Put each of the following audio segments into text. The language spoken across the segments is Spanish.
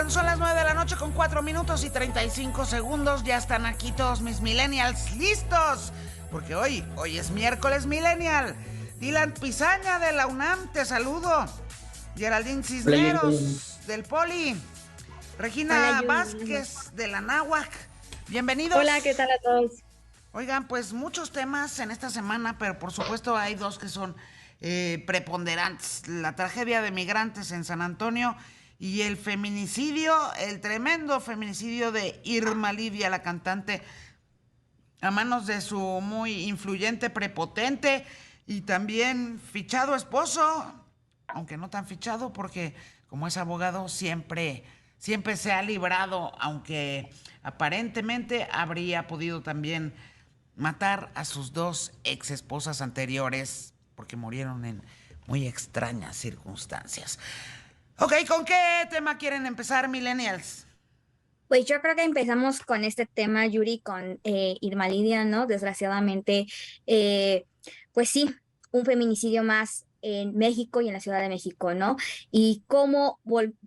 Cuando son las 9 de la noche con 4 minutos y 35 segundos, ya están aquí todos mis millennials listos, porque hoy es miércoles millennial. Dylan Pizaña de la UNAM, te saludo. Geraldine Cisneros del Poli. Regina Vázquez de la Náhuac. Bienvenidos. Hola, ¿qué tal a todos? Oigan, pues muchos temas en esta semana, pero por supuesto hay dos que son preponderantes. La tragedia de migrantes en San Antonio y el feminicidio, el tremendo feminicidio de Irma Lidia, la cantante, a manos de su muy influyente, prepotente y también fichado esposo, aunque no tan fichado porque como es abogado siempre se ha librado, aunque aparentemente habría podido también matar a sus dos ex esposas anteriores porque murieron en muy extrañas circunstancias. Ok, ¿con qué tema quieren empezar, millennials? Pues yo creo que empezamos con este tema, Yuri, con Irma Lidia, ¿no? Desgraciadamente, eh, pues sí, un feminicidio más en México y en la Ciudad de México, ¿no? Y cómo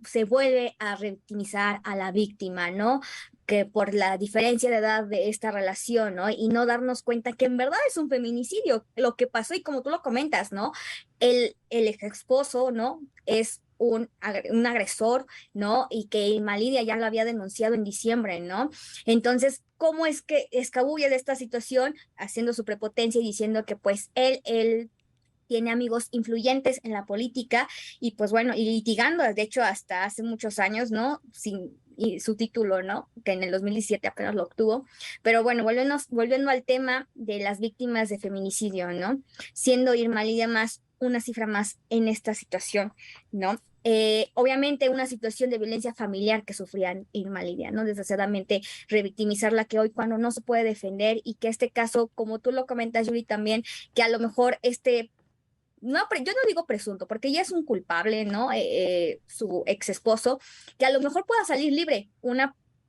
se vuelve a revictimizar a la víctima, ¿no? Que por la diferencia de edad de esta relación, ¿no? Y no darnos cuenta que en verdad es un feminicidio lo que pasó y como tú lo comentas, ¿no? El ex esposo, ¿no? Es un agresor, ¿no? Y que Irma Lidia ya lo había denunciado en diciembre, ¿no? Entonces, ¿cómo es que escabulle de esta situación haciendo su prepotencia y diciendo que pues él tiene amigos influyentes en la política y pues bueno, y litigando, de hecho, hasta hace muchos años, ¿no? Sin y su título, ¿no? Que en el 2017 apenas lo obtuvo. Pero bueno, volviendo al tema de las víctimas de feminicidio, ¿no? Siendo Irma Lidia más una cifra más en esta situación, ¿no? Obviamente una situación de violencia familiar que sufrían Irma Lidia, ¿no? Desgraciadamente revictimizarla que hoy cuando no se puede defender y que este caso, como tú lo comentas, Yuri, también, que a lo mejor no, yo no digo presunto, porque ya es un culpable, ¿no? Su ex esposo, que a lo mejor pueda salir libre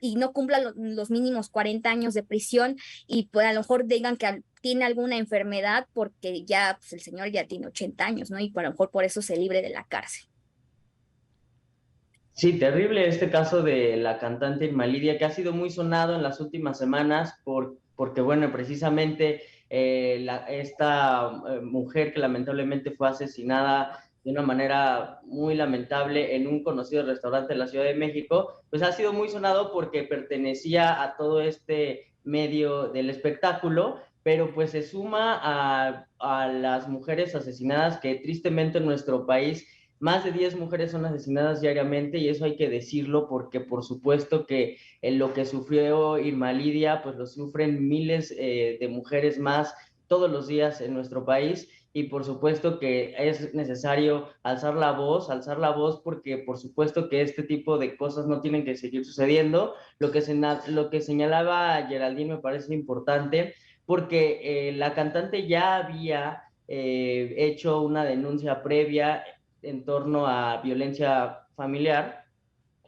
y no cumpla los mínimos 40 años de prisión y pues a lo mejor digan que tiene alguna enfermedad porque ya pues, el señor ya tiene 80 años, ¿no? Y a lo mejor por eso se libre de la cárcel. Sí, terrible este caso de la cantante Irma Lidia, que ha sido muy sonado en las últimas semanas porque bueno, precisamente esta mujer que lamentablemente fue asesinada de una manera muy lamentable en un conocido restaurante de la Ciudad de México, pues ha sido muy sonado porque pertenecía a todo este medio del espectáculo, pero pues se suma a las mujeres asesinadas que tristemente en nuestro país más de 10 mujeres son asesinadas diariamente y eso hay que decirlo porque por supuesto que lo que sufrió Irma Lidia pues lo sufren miles de mujeres más todos los días en nuestro país y por supuesto que es necesario alzar la voz porque por supuesto que este tipo de cosas no tienen que seguir sucediendo. Lo que señalaba Geraldine me parece importante porque la cantante ya había hecho una denuncia previa en torno a violencia familiar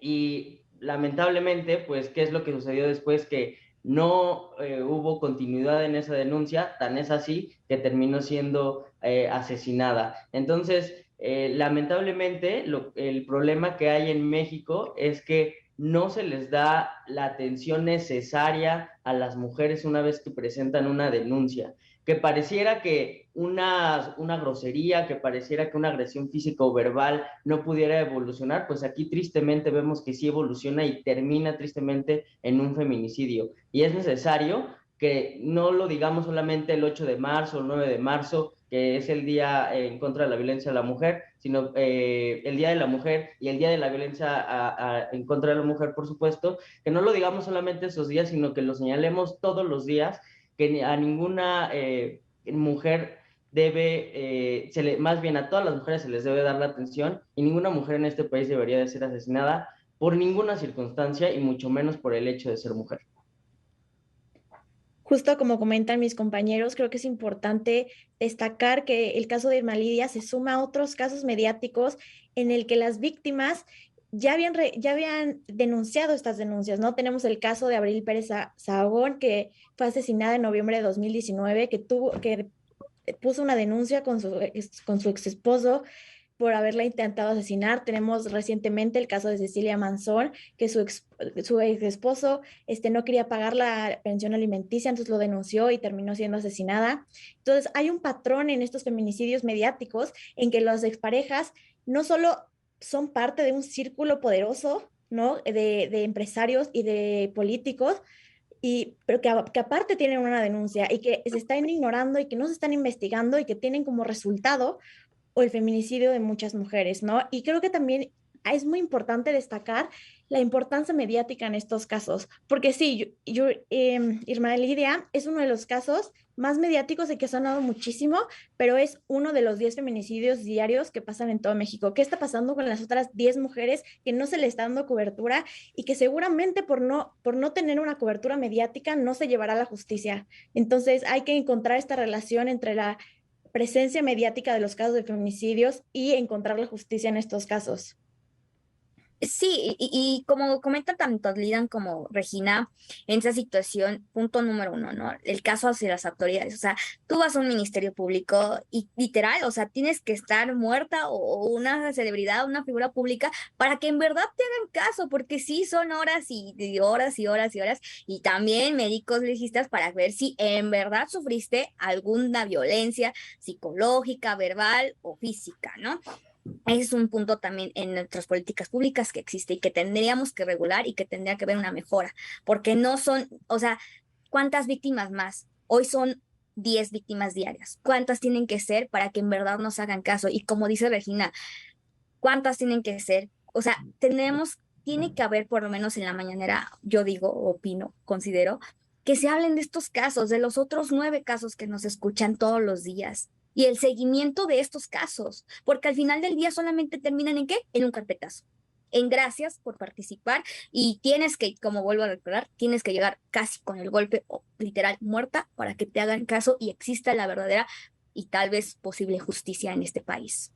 y lamentablemente, pues, ¿qué es lo que sucedió después? Que no hubo continuidad en esa denuncia, tan es así que terminó siendo asesinada. Entonces, lamentablemente, el problema que hay en México es que no se les da la atención necesaria a las mujeres una vez que presentan una denuncia, que pareciera que una grosería, que pareciera que una agresión física o verbal no pudiera evolucionar, pues aquí tristemente vemos que sí evoluciona y termina tristemente en un feminicidio. Y es necesario que no lo digamos solamente el 8 de marzo o el 9 de marzo, que es el día en contra de la violencia a la mujer, sino el Día de la Mujer y el Día de la Violencia en contra de la mujer, por supuesto, que no lo digamos solamente esos días, sino que lo señalemos todos los días, que a ninguna mujer más bien a todas las mujeres se les debe dar la atención y ninguna mujer en este país debería de ser asesinada por ninguna circunstancia y mucho menos por el hecho de ser mujer. Justo como comentan mis compañeros, creo que es importante destacar que el caso de Irma Lidia se suma a otros casos mediáticos en el que las víctimas ya habían denunciado estas denuncias, ¿no? Tenemos el caso de Abril Pérez Sahagún, que fue asesinada en noviembre de 2019, que puso una denuncia con su ex esposo por haberla intentado asesinar. Tenemos recientemente el caso de Cecilia Manzón, que su ex esposo no quería pagar la pensión alimenticia, entonces lo denunció y terminó siendo asesinada. Entonces hay un patrón en estos feminicidios mediáticos en que las exparejas no solo son parte de un círculo poderoso, ¿no? De empresarios y de políticos, pero que aparte tienen una denuncia y que se están ignorando y que no se están investigando y que tienen como resultado o el feminicidio de muchas mujeres, ¿no? Y creo que también es muy importante destacar la importancia mediática en estos casos, porque sí, Irma Lidia es uno de los casos más mediáticos y que ha sonado muchísimo, pero es uno de los 10 feminicidios diarios que pasan en todo México. ¿Qué está pasando con las otras 10 mujeres que no se le está dando cobertura y que seguramente por no tener una cobertura mediática no se llevará a la justicia? Entonces hay que encontrar esta relación entre la presencia mediática de los casos de feminicidios y encontrar la justicia en estos casos. Sí, y como comentan tanto Lidan como Regina, en esa situación, punto número uno, ¿no? El caso hacia las autoridades. O sea, tú vas a un ministerio público y literal, o sea, tienes que estar muerta o una celebridad, una figura pública para que en verdad te hagan caso, porque sí son horas y horas y horas y horas, y también médicos legistas para ver si en verdad sufriste alguna violencia psicológica, verbal o física, ¿no? Ese es un punto también en nuestras políticas públicas que existe y que tendríamos que regular y que tendría que haber una mejora, porque no son, o sea, ¿cuántas víctimas más? Hoy son 10 víctimas diarias. ¿Cuántas tienen que ser para que en verdad nos hagan caso? Y como dice Regina, ¿cuántas tienen que ser? O sea, tiene que haber por lo menos en la mañanera, yo digo, opino, considero, que se hablen de estos casos, de los otros 9 casos que nos escuchan todos los días y el seguimiento de estos casos, porque al final del día solamente terminan ¿en qué? En un carpetazo. En gracias por participar y tienes que, como vuelvo a recordar, tienes que llegar casi con el golpe o literal muerta para que te hagan caso y exista la verdadera y tal vez posible justicia en este país.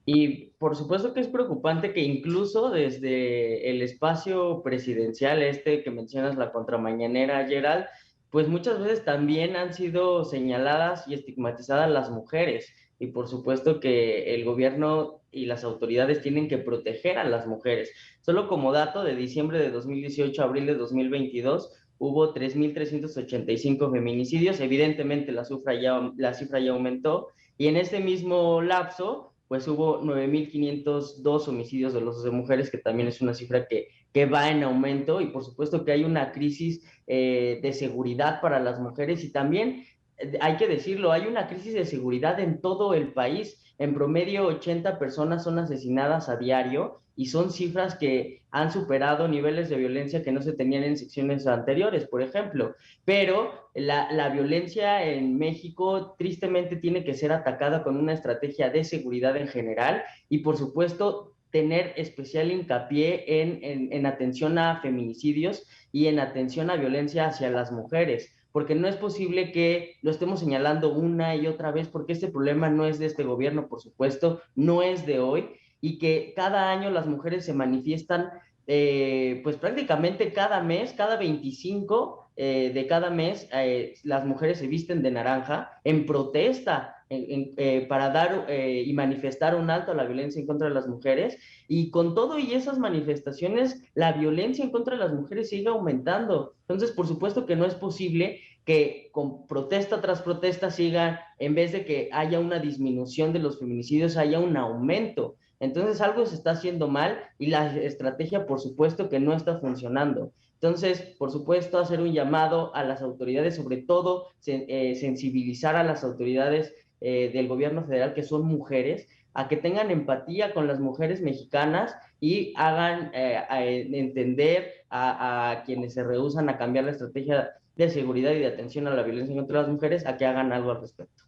Y por supuesto que es preocupante que incluso desde el espacio presidencial que mencionas, la contramañanera, Gerald, pues muchas veces también han sido señaladas y estigmatizadas las mujeres. Y por supuesto que el gobierno y las autoridades tienen que proteger a las mujeres. Solo como dato, de diciembre de 2018 a abril de 2022 hubo 3.385 feminicidios. Evidentemente la cifra ya aumentó. Y en este mismo lapso pues hubo 9.502 homicidios dolosos de mujeres, que también es una cifra que va en aumento, y por supuesto que hay una crisis de seguridad para las mujeres, y también hay que decirlo, hay una crisis de seguridad en todo el país. En promedio 80 personas son asesinadas a diario y son cifras que han superado niveles de violencia que no se tenían en secciones anteriores, por ejemplo. Pero la violencia en México tristemente tiene que ser atacada con una estrategia de seguridad en general y por supuesto tener especial hincapié en atención a feminicidios y en atención a violencia hacia las mujeres, porque no es posible que lo estemos señalando una y otra vez, porque este problema no es de este gobierno, por supuesto, no es de hoy, y que cada año las mujeres se manifiestan pues prácticamente cada mes, cada 25 de cada mes, las mujeres se visten de naranja en protesta para dar y manifestar un alto a la violencia en contra de las mujeres, y con todo y esas manifestaciones, la violencia en contra de las mujeres sigue aumentando. Entonces, por supuesto que no es posible que con protesta tras protesta siga, en vez de que haya una disminución de los feminicidios, haya un aumento. Entonces algo se está haciendo mal y la estrategia, por supuesto, que no está funcionando. Entonces, por supuesto, hacer un llamado a las autoridades, sobre todo sensibilizar a las autoridades del gobierno federal, que son mujeres, a que tengan empatía con las mujeres mexicanas y hagan entender a quienes se rehúsan a cambiar la estrategia de seguridad y de atención a la violencia contra las mujeres, a que hagan algo al respecto.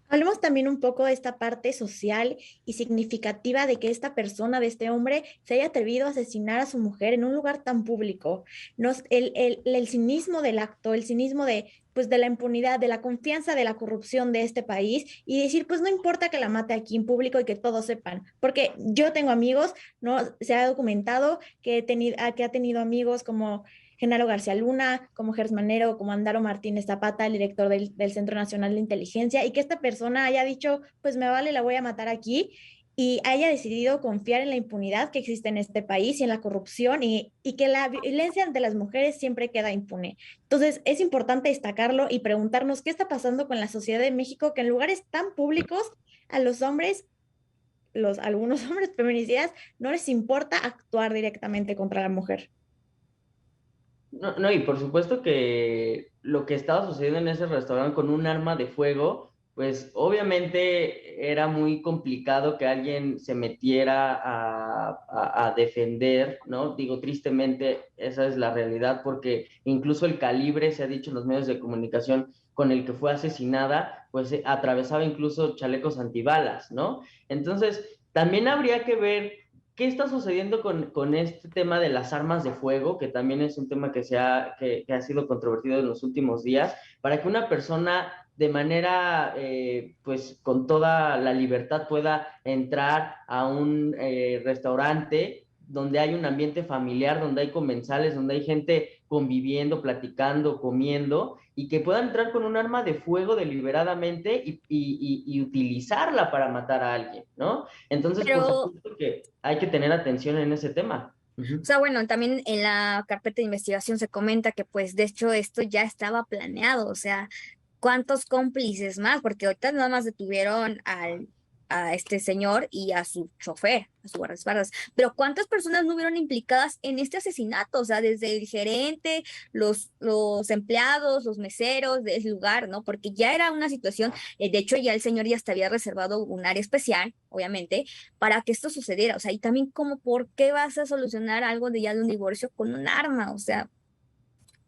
Hablemos también un poco de esta parte social y significativa de que esta persona, de este hombre, se haya atrevido a asesinar a su mujer en un lugar tan público. El cinismo del acto, el cinismo pues, de la impunidad, de la confianza, de la corrupción de este país, y decir, pues no importa que la mate aquí en público y que todos sepan, porque yo tengo amigos, ¿no? Se ha documentado que ha tenido amigos como Genaro García Luna, como Gers Manero, como Andaro Martínez Zapata, el director del Centro Nacional de Inteligencia, y que esta persona haya dicho, pues me vale, la voy a matar aquí, y haya decidido confiar en la impunidad que existe en este país y en la corrupción y que la violencia ante las mujeres siempre queda impune. Entonces, es importante destacarlo y preguntarnos qué está pasando con la sociedad de México, que en lugares tan públicos a los hombres, algunos hombres feminicidas, no les importa actuar directamente contra la mujer. No, no, y por supuesto que lo que estaba sucediendo en ese restaurante con un arma de fuego, pues obviamente era muy complicado que alguien se metiera a defender, ¿no? Digo, tristemente, esa es la realidad, porque incluso el calibre, se ha dicho en los medios de comunicación, con el que fue asesinada, pues atravesaba incluso chalecos antibalas, ¿no? Entonces, también habría que ver ¿qué está sucediendo con este tema de las armas de fuego, que también es un tema que ha sido controvertido en los últimos días, para que una persona de manera, pues con toda la libertad pueda entrar a un restaurante donde hay un ambiente familiar, donde hay comensales, donde hay gente conviviendo, platicando, comiendo, y que pueda entrar con un arma de fuego deliberadamente y utilizarla para matar a alguien, ¿no? Entonces, por Pero, supuesto que hay que tener atención en ese tema. o sea, bueno, también en la carpeta de investigación se comenta que pues de hecho esto ya estaba planeado, o sea, ¿cuántos cómplices más? Porque ahorita nada más detuvieron a este señor y a su chofer, a su guardaespaldas, pero ¿cuántas personas no hubieron implicadas en este asesinato? O sea, desde el gerente, los empleados, los meseros del lugar, ¿no? Porque ya era una situación, de hecho ya el señor ya hasta había reservado un área especial, obviamente, para que esto sucediera. O sea, y también como, ¿por qué vas a solucionar algo de ya de un divorcio con un arma? O sea,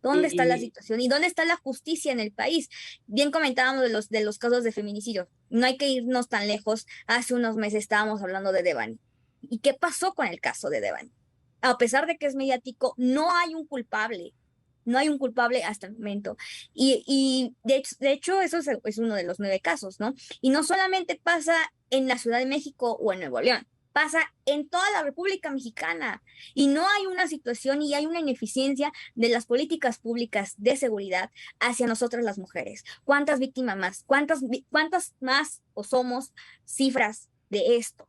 ¿dónde está la Y, situación y dónde está la justicia en el país? Bien comentábamos de los casos de feminicidio. No hay que irnos tan lejos. Hace unos meses estábamos hablando de Devani. ¿Y qué pasó con el caso de Devani? A pesar de que es mediático, no hay un culpable. No hay un culpable hasta el momento. Y de hecho, eso es uno de los 9 casos, ¿no? Y no solamente pasa en la Ciudad de México o en Nuevo León, pasa en toda la República Mexicana. Y no hay una situación y hay una ineficiencia de las políticas públicas de seguridad hacia nosotras las mujeres. ¿Cuántas víctimas más? ¿Cuántas más o somos cifras de esto?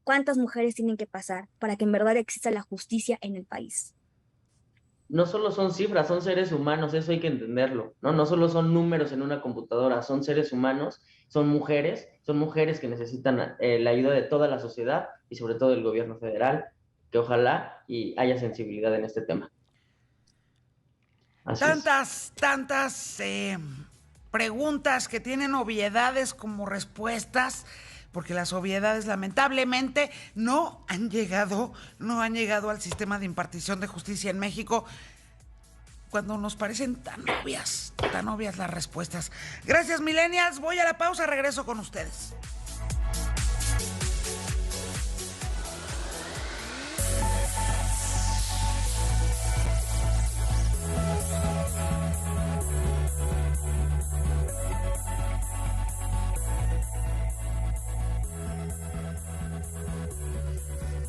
¿Cuántas mujeres tienen que pasar para que en verdad exista la justicia en el país? no solo son cifras, son seres humanos, eso hay que entenderlo, ¿no? No solo son números en una computadora, son seres humanos, son mujeres que necesitan la ayuda de toda la sociedad y sobre todo del gobierno federal, que ojalá y haya sensibilidad en este tema. Así es. Tantas preguntas que tienen obviedades como respuestas, porque las obviedades lamentablemente no han llegado al sistema de impartición de justicia en México cuando nos parecen tan obvias las respuestas. Gracias, millennials. Voy a la pausa, regreso con ustedes.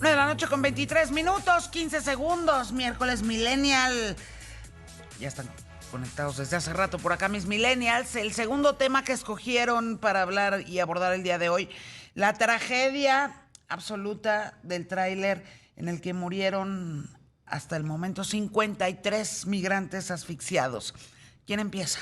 De la noche con 23 minutos, 15 segundos, miércoles millennial. Ya están conectados desde hace rato por acá mis millennials. El segundo tema que escogieron para hablar y abordar el día de hoy, la tragedia absoluta del tráiler en el que murieron hasta el momento 53 migrantes asfixiados. ¿Quién empieza?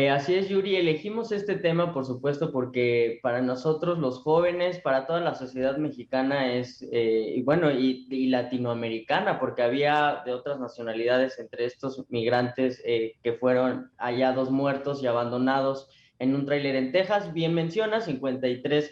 Así es, Yuri, elegimos este tema, por supuesto, porque para nosotros los jóvenes, para toda la sociedad mexicana y bueno, y latinoamericana, porque había de otras nacionalidades entre estos migrantes que fueron hallados muertos y abandonados en un tráiler en Texas. Bien menciona, 53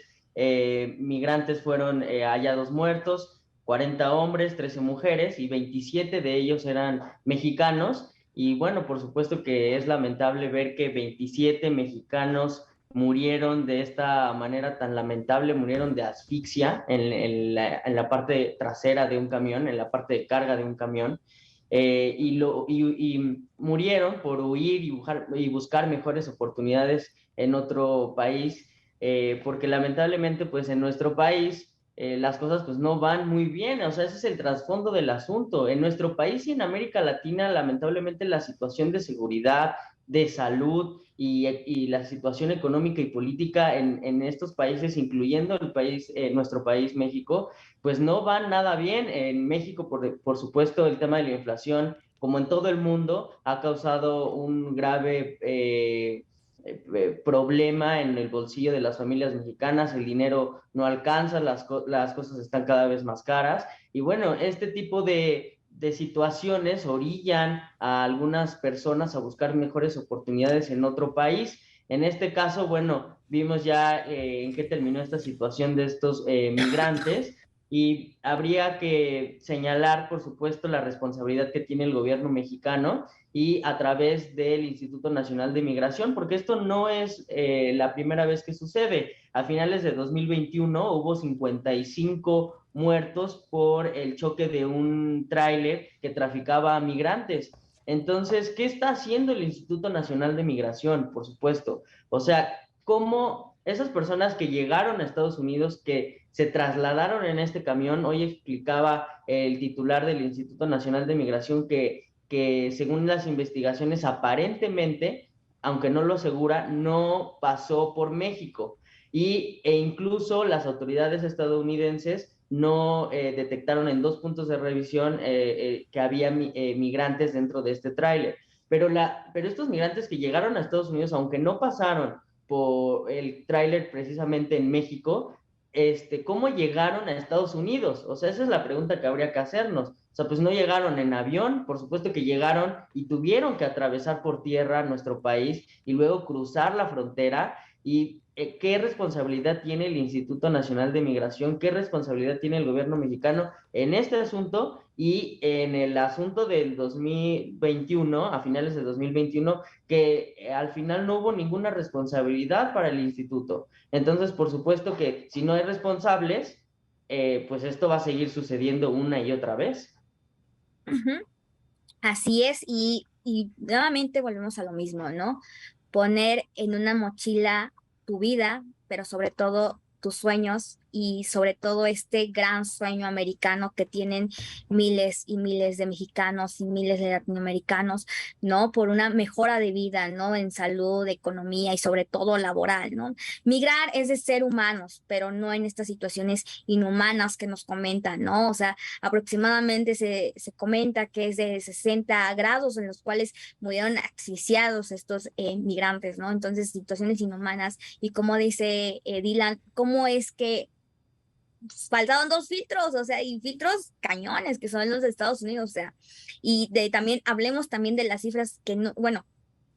migrantes fueron hallados muertos, 40 hombres, 13 mujeres y 27 de ellos eran mexicanos. Y bueno, por supuesto que es lamentable ver que 27 mexicanos murieron de esta manera tan lamentable, murieron de asfixia en la parte trasera de un camión, en la parte de carga de un camión, y murieron por huir y buscar mejores oportunidades en otro país, porque lamentablemente pues en nuestro país las cosas pues no van muy bien, o sea, ese es el trasfondo del asunto. En nuestro país y en América Latina, lamentablemente, la situación de seguridad, de salud y la situación económica y política en estos países, incluyendo el país, nuestro país, México, pues no van nada bien. En México, por supuesto, el tema de la inflación, como en todo el mundo, ha causado un grave problema en el bolsillo de las familias mexicanas, el dinero no alcanza, las cosas están cada vez más caras y bueno, este tipo de situaciones orillan a algunas personas a buscar mejores oportunidades en otro país. En este caso, bueno, vimos ya en qué terminó esta situación de estos migrantes y habría que señalar, por supuesto, la responsabilidad que tiene el gobierno mexicano y a través del Instituto Nacional de Migración, porque esto no es la primera vez que sucede. A finales de 2021 hubo 55 muertos por el choque de un tráiler que traficaba a migrantes. Entonces, ¿qué está haciendo el Instituto Nacional de Migración? Por supuesto. O sea, ¿cómo esas personas que llegaron a Estados Unidos, que se trasladaron en este camión, hoy explicaba el titular del Instituto Nacional de Migración que según las investigaciones aparentemente, aunque no lo asegura, no pasó por México e incluso las autoridades estadounidenses no detectaron en 2 puntos de revisión que había migrantes dentro de este tráiler. Pero estos migrantes que llegaron a Estados Unidos, aunque no pasaron por el tráiler precisamente en México, ¿cómo llegaron a Estados Unidos? O sea, esa es la pregunta que habría que hacernos. O sea, pues no llegaron en avión, por supuesto que llegaron y tuvieron que atravesar por tierra nuestro país y luego cruzar la frontera. ¿Y qué responsabilidad tiene el Instituto Nacional de Migración? ¿Qué responsabilidad tiene el gobierno mexicano en este asunto y en el asunto del 2021, a finales de 2021, que al final no hubo ninguna responsabilidad para el instituto? Entonces, por supuesto que si no hay responsables, pues esto va a seguir sucediendo una y otra vez. Ujú. Así es, y nuevamente volvemos a lo mismo, ¿no? Poner en una mochila tu vida, pero sobre todo tus sueños y sobre todo este gran sueño americano que tienen miles y miles de mexicanos y miles de latinoamericanos, ¿no? Por una mejora de vida, ¿no? En salud, economía y sobre todo laboral, ¿no? Migrar es de ser humanos, pero no en estas situaciones inhumanas que nos comentan, ¿no? O sea, aproximadamente se comenta que es de 60 grados en los cuales murieron asfixiados estos migrantes, ¿no? Entonces, situaciones inhumanas. Y como dice Dylan, ¿cómo es que faltaban 2 filtros? O sea, y filtros cañones que son los de Estados Unidos, o sea, y también hablemos también de las cifras que no, bueno,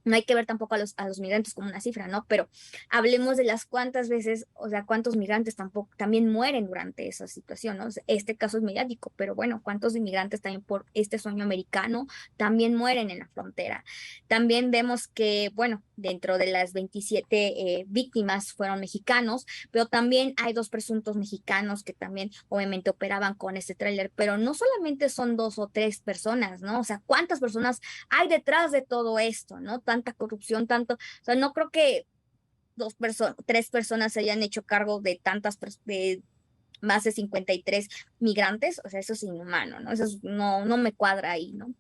no hay que ver tampoco a los migrantes como una cifra, ¿no? Pero hablemos de las cuántas veces, o sea, cuántos migrantes tampoco también mueren durante esa situación, ¿no? O sea, este caso es mediático, pero bueno, cuántos inmigrantes también por este sueño americano también mueren en la frontera. También vemos que, bueno, dentro de las 27 víctimas fueron mexicanos, pero también hay 2 presuntos mexicanos que también obviamente operaban con este tráiler, pero no solamente son 2 o 3 personas, ¿no? O sea, ¿cuántas personas hay detrás de todo esto, ¿no? Tanta corrupción, tanto, o sea, no creo que 3 personas se hayan hecho cargo de de más de 53 migrantes, o sea, eso es inhumano, ¿no? No me cuadra ahí, ¿no?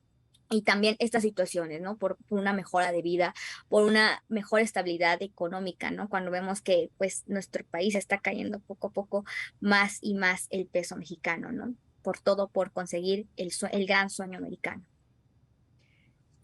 Y también estas situaciones, ¿no? Por una mejora de vida, por una mejor estabilidad económica, ¿no? Cuando vemos que, pues, nuestro país está cayendo poco a poco más y más el peso mexicano, ¿no? Por todo, por conseguir el gran sueño americano.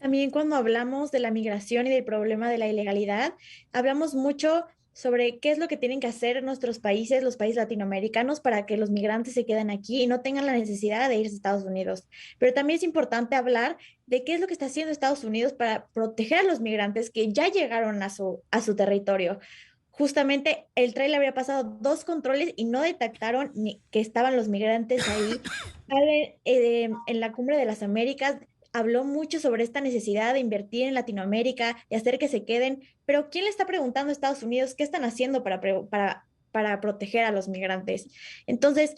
También cuando hablamos de la migración y del problema de la ilegalidad, hablamos mucho sobre qué es lo que tienen que hacer nuestros países, los países latinoamericanos, para que los migrantes se queden aquí y no tengan la necesidad de irse a Estados Unidos. Pero también es importante hablar de qué es lo que está haciendo Estados Unidos para proteger a los migrantes que ya llegaron a su territorio. Justamente el tráiler había pasado 2 controles y no detectaron ni que estaban los migrantes ahí. En la Cumbre de las Américas habló mucho sobre esta necesidad de invertir en Latinoamérica y hacer que se queden, pero ¿quién le está preguntando a Estados Unidos qué están haciendo para proteger a los migrantes? Entonces,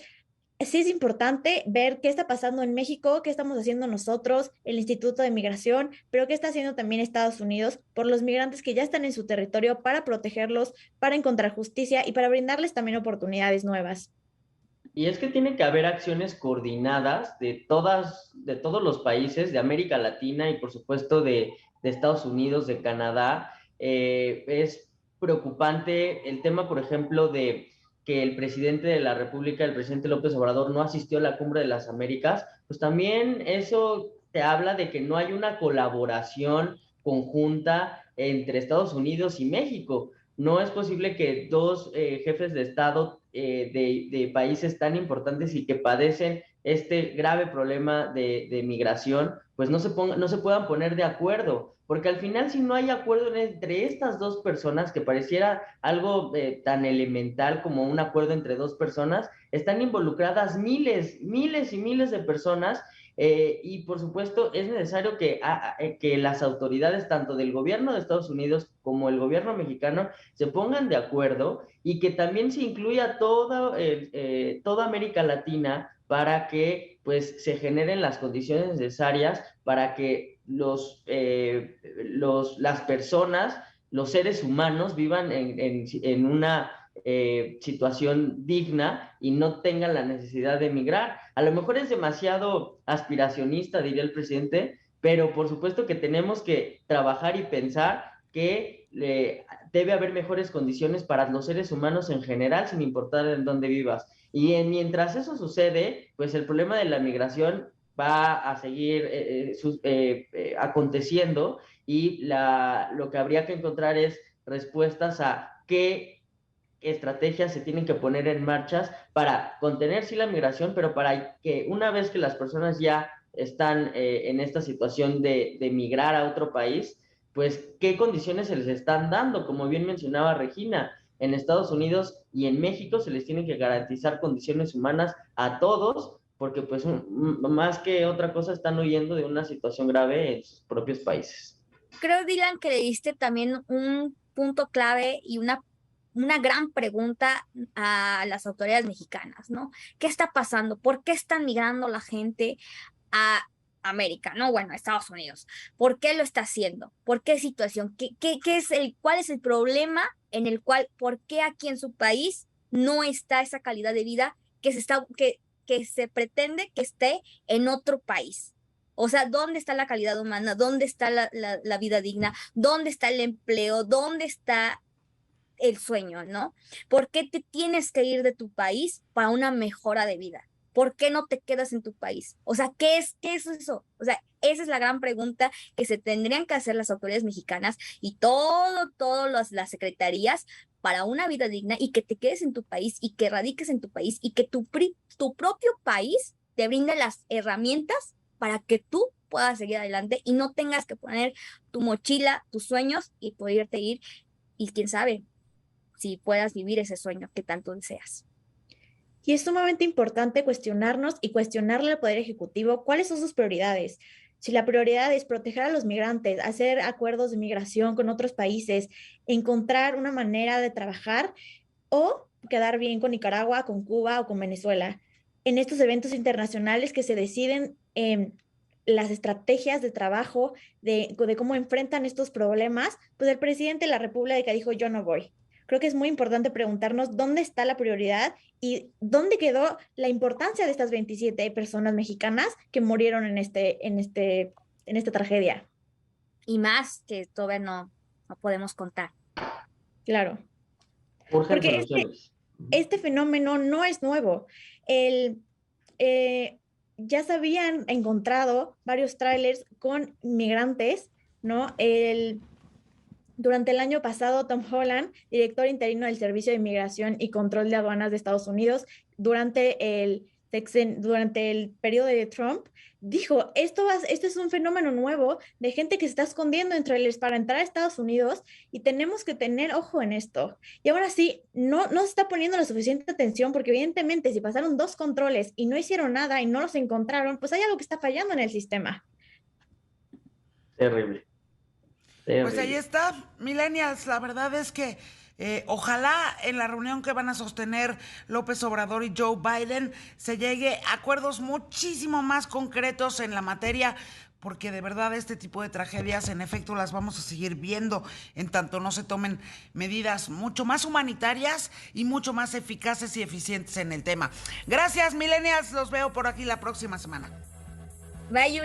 sí es importante ver qué está pasando en México, qué estamos haciendo nosotros, el Instituto de Migración, pero qué está haciendo también Estados Unidos por los migrantes que ya están en su territorio para protegerlos, para encontrar justicia y para brindarles también oportunidades nuevas. Y es que tiene que haber acciones coordinadas de todos los países de América Latina y por supuesto de Estados Unidos, de Canadá. Es preocupante el tema, por ejemplo, de que el presidente de la República, el presidente López Obrador, no asistió a la Cumbre de las Américas, pues también eso te habla de que no hay una colaboración conjunta entre Estados Unidos y México. No es posible que dos jefes de Estado de países tan importantes y que padecen este grave problema de migración, pues no se puedan poner de acuerdo, porque al final si no hay acuerdo entre estas dos personas, que pareciera algo tan elemental como un acuerdo entre dos personas, están involucradas miles, miles y miles de personas. Y por supuesto es necesario que las autoridades tanto del gobierno de Estados Unidos como el gobierno mexicano se pongan de acuerdo y que también se incluya toda América Latina para que pues se generen las condiciones necesarias para que las personas, los seres humanos vivan en una situación digna y no tengan la necesidad de emigrar. A lo mejor es demasiado aspiracionista, diría el presidente, pero por supuesto que tenemos que trabajar y pensar que debe haber mejores condiciones para los seres humanos en general, sin importar en dónde vivas. Y mientras eso sucede, pues el problema de la migración va a seguir aconteciendo y lo que habría que encontrar es respuestas a qué estrategias se tienen que poner en marcha para contener sí la migración, pero para que una vez que las personas ya están en esta situación de migrar a otro país, pues qué condiciones se les están dando. Como bien mencionaba Regina, en Estados Unidos y en México se les tienen que garantizar condiciones humanas a todos, porque pues más que otra cosa están huyendo de una situación grave en sus propios países. Creo, Dylan, que le diste también un punto clave y una gran pregunta a las autoridades mexicanas, ¿no? ¿Qué está pasando? ¿Por qué están migrando la gente a América, no? Bueno, a Estados Unidos. ¿Por qué lo está haciendo? ¿Por qué situación? ¿Cuál es el problema en el cual, por qué aquí en su país no está esa calidad de vida que se pretende que esté en otro país? O sea, ¿dónde está la calidad humana? ¿Dónde está la vida digna? ¿Dónde está el empleo? ¿Dónde está el sueño, no? ¿Por qué te tienes que ir de tu país para una mejora de vida? ¿Por qué no te quedas en tu país? O sea, ¿qué es eso? O sea, esa es la gran pregunta que se tendrían que hacer las autoridades mexicanas y todas las secretarías para una vida digna y que te quedes en tu país y que radiques en tu país y que tu propio país te brinde las herramientas para que tú puedas seguir adelante y no tengas que poner tu mochila, tus sueños y poderte ir y quién sabe si puedas vivir ese sueño que tanto deseas. Y es sumamente importante cuestionarnos y cuestionarle al Poder Ejecutivo cuáles son sus prioridades. Si la prioridad es proteger a los migrantes, hacer acuerdos de migración con otros países, encontrar una manera de trabajar o quedar bien con Nicaragua, con Cuba o con Venezuela. En estos eventos internacionales que se deciden las estrategias de trabajo, de cómo enfrentan estos problemas, pues el presidente de la República dijo, yo no voy. Creo que es muy importante preguntarnos dónde está la prioridad y dónde quedó la importancia de estas 27 personas mexicanas que murieron en esta tragedia. Y más que todavía no podemos contar. Claro. Porque este fenómeno no es nuevo. Ya se habían encontrado varios tráilers con migrantes, ¿no? Durante el año pasado, Tom Holland, director interino del Servicio de Inmigración y Control de Aduanas de Estados Unidos, durante el periodo de Trump, dijo, esto es un fenómeno nuevo de gente que se está escondiendo en trailers para entrar a Estados Unidos y tenemos que tener ojo en esto. Y ahora sí, no se está poniendo la suficiente atención porque evidentemente si pasaron 2 controles y no hicieron nada y no los encontraron, pues hay algo que está fallando en el sistema. Terrible. Pues ahí está, millennials, la verdad es que ojalá en la reunión que van a sostener López Obrador y Joe Biden se llegue a acuerdos muchísimo más concretos en la materia, porque de verdad este tipo de tragedias en efecto las vamos a seguir viendo en tanto no se tomen medidas mucho más humanitarias y mucho más eficaces y eficientes en el tema. Gracias, millennials, los veo por aquí la próxima semana. Bye, Yuri.